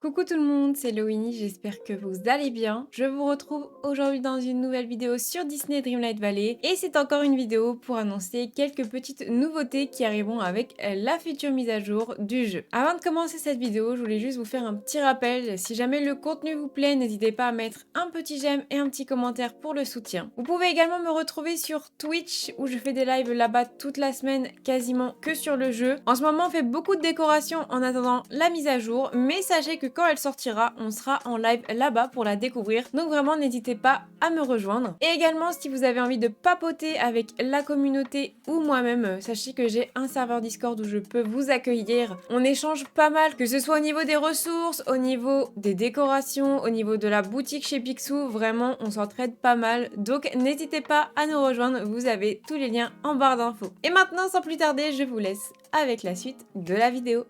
Coucou tout le monde, c'est Loïnie, j'espère que vous allez bien. Je vous retrouve aujourd'hui dans une nouvelle vidéo sur Disney Dreamlight Valley et c'est encore une vidéo pour annoncer quelques petites nouveautés qui arriveront avec la future mise à jour du jeu. Avant de commencer cette vidéo, je voulais juste vous faire un petit rappel. Si jamais le contenu vous plaît, n'hésitez pas à mettre un petit j'aime et un petit commentaire pour le soutien. Vous pouvez également me retrouver sur Twitch où je fais des lives là-bas toute la semaine, quasiment que sur le jeu. En ce moment, on fait beaucoup de décorations en attendant la mise à jour, mais sachez que quand elle sortira, on sera en live là-bas pour la découvrir. Donc vraiment, n'hésitez pas à me rejoindre. Et également, si vous avez envie de papoter avec la communauté ou moi-même, sachez que j'ai un serveur Discord où je peux vous accueillir. On échange pas mal, que ce soit au niveau des ressources, au niveau des décorations, au niveau de la boutique chez Picsou. Vraiment, on s'entraide pas mal. Donc n'hésitez pas à nous rejoindre. Vous avez tous les liens en barre d'infos. Et maintenant, sans plus tarder, je vous laisse avec la suite de la vidéo.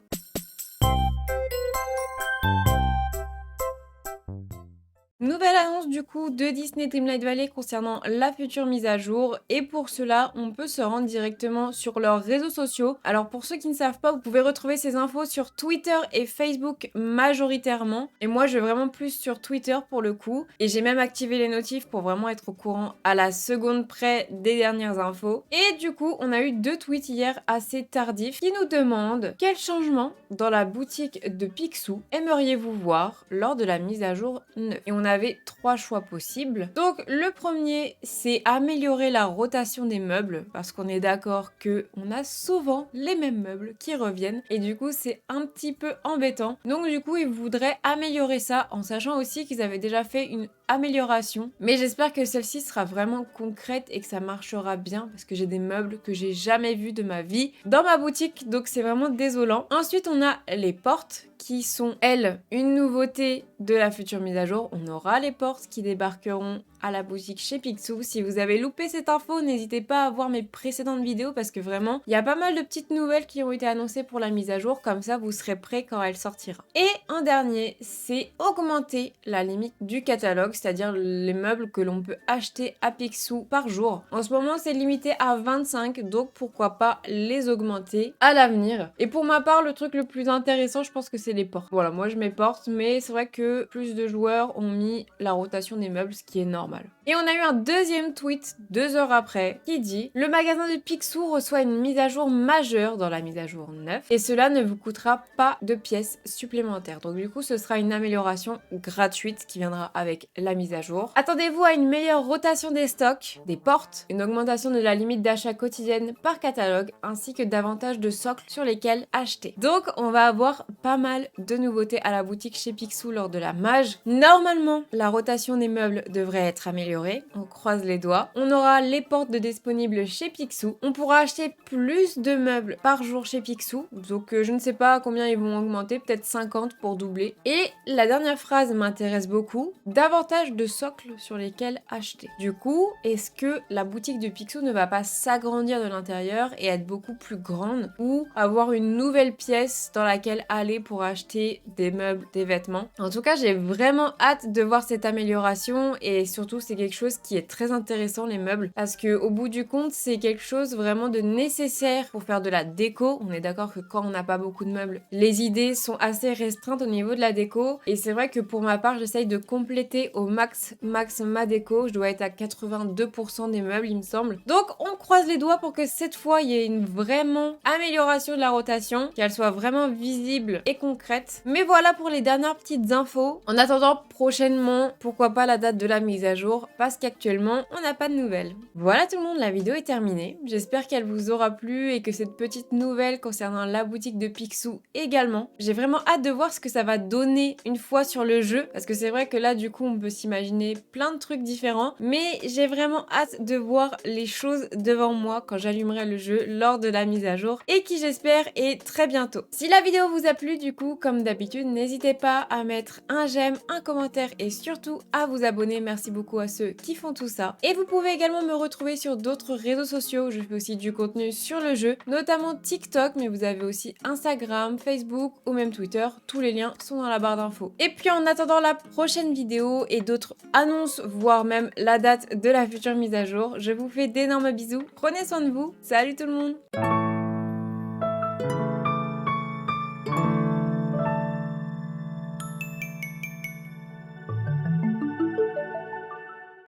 Nouvelle annonce du coup de Disney Dreamlight Valley concernant la future mise à jour et pour cela on peut se rendre directement sur leurs réseaux sociaux. Alors pour ceux qui ne savent pas, vous pouvez retrouver ces infos sur Twitter et Facebook majoritairement et moi je vais vraiment plus sur Twitter pour le coup et j'ai même activé les notifs pour vraiment être au courant à la seconde près des dernières infos. Et du coup on a eu deux tweets hier assez tardifs qui nous demandent quel changement dans la boutique de Picsou aimeriez-vous voir lors de la mise à jour 9. Et on avait trois choix possibles. Donc le premier, c'est améliorer la rotation des meubles parce qu'on est d'accord que on a souvent les mêmes meubles qui reviennent et du coup c'est un petit peu embêtant. Donc du coup ils voudraient améliorer ça en sachant aussi qu'ils avaient déjà fait une amélioration, mais j'espère que celle-ci sera vraiment concrète et que ça marchera bien parce que j'ai des meubles que j'ai jamais vus de ma vie dans ma boutique, donc c'est vraiment désolant. Ensuite on a les portes qui sont, elles, une nouveauté de la future mise à jour. On aura les portes qui débarqueront à la boutique chez Picsou. Si vous avez loupé cette info, n'hésitez pas à voir mes précédentes vidéos parce que vraiment, il y a pas mal de petites nouvelles qui ont été annoncées pour la mise à jour. Comme ça, vous serez prêts quand elle sortira. Et un dernier, c'est augmenter la limite du catalogue, c'est-à-dire les meubles que l'on peut acheter à Picsou par jour. En ce moment, c'est limité à 25, donc pourquoi pas les augmenter à l'avenir. Et pour ma part, le truc le plus intéressant, je pense que c'est les portes. Voilà, moi je mets portes, mais c'est vrai que plus de joueurs ont mis la rotation des meubles, ce qui est normal. Et on a eu un deuxième tweet 2 heures après qui dit: le magasin de Picsou reçoit une mise à jour majeure dans la mise à jour 9 et cela ne vous coûtera pas de pièces supplémentaires. Donc du coup ce sera une amélioration gratuite qui viendra avec la mise à jour. Attendez-vous à une meilleure rotation des stocks, des portes, une augmentation de la limite d'achat quotidienne par catalogue ainsi que davantage de socles sur lesquels acheter. Donc on va avoir pas mal de nouveautés à la boutique chez Picsou lors de la mage. Normalement la rotation des meubles devrait être améliorée, on croise les doigts. On aura les portes de disponibles chez Picsou. On pourra acheter plus de meubles par jour chez Picsou. Donc je ne sais pas combien ils vont augmenter, peut-être 50 pour doubler. Et la dernière phrase m'intéresse beaucoup. Davantage de socles sur lesquels acheter. Du coup, est-ce que la boutique de Picsou ne va pas s'agrandir de l'intérieur et être beaucoup plus grande ou avoir une nouvelle pièce dans laquelle aller pour acheter des meubles, des vêtements? En tout cas, j'ai vraiment hâte de voir cette amélioration et surtout c'est quelque chose qui est très intéressant, les meubles, parce que au bout du compte c'est quelque chose vraiment de nécessaire pour faire de la déco. On est d'accord que quand on n'a pas beaucoup de meubles, les idées sont assez restreintes au niveau de la déco et c'est vrai que pour ma part j'essaye de compléter au max ma déco. Je dois être à 82% des meubles il me semble, donc on croise les doigts pour que cette fois il y ait une vraiment amélioration de la rotation, qu'elle soit vraiment visible et concrète. Mais voilà pour les dernières petites infos. En attendant prochainement, pourquoi pas la date de la mise à jour, parce qu'actuellement on n'a pas de nouvelles. Voilà tout le monde, la vidéo est terminée. J'espère qu'elle vous aura plu et que cette petite nouvelle concernant la boutique de Picsou également. J'ai vraiment hâte de voir ce que ça va donner une fois sur le jeu, parce que c'est vrai que là du coup on peut s'imaginer plein de trucs différents, mais j'ai vraiment hâte de voir les choses devant moi quand j'allumerai le jeu lors de la mise à jour et qui j'espère est très bientôt. Si la vidéo vous a plu du coup, comme d'habitude, n'hésitez pas à mettre un j'aime, un commentaire et surtout à vous abonner. Merci beaucoup à ceux qui font tout ça. Et vous pouvez également me retrouver sur d'autres réseaux sociaux. Je fais aussi du contenu sur le jeu, notamment TikTok, mais vous avez aussi Instagram, Facebook ou même Twitter. Tous les liens sont dans la barre d'infos. Et puis en attendant la prochaine vidéo et d'autres annonces, voire même la date de la future mise à jour, je vous fais d'énormes bisous. Prenez soin de vous. Salut tout le monde!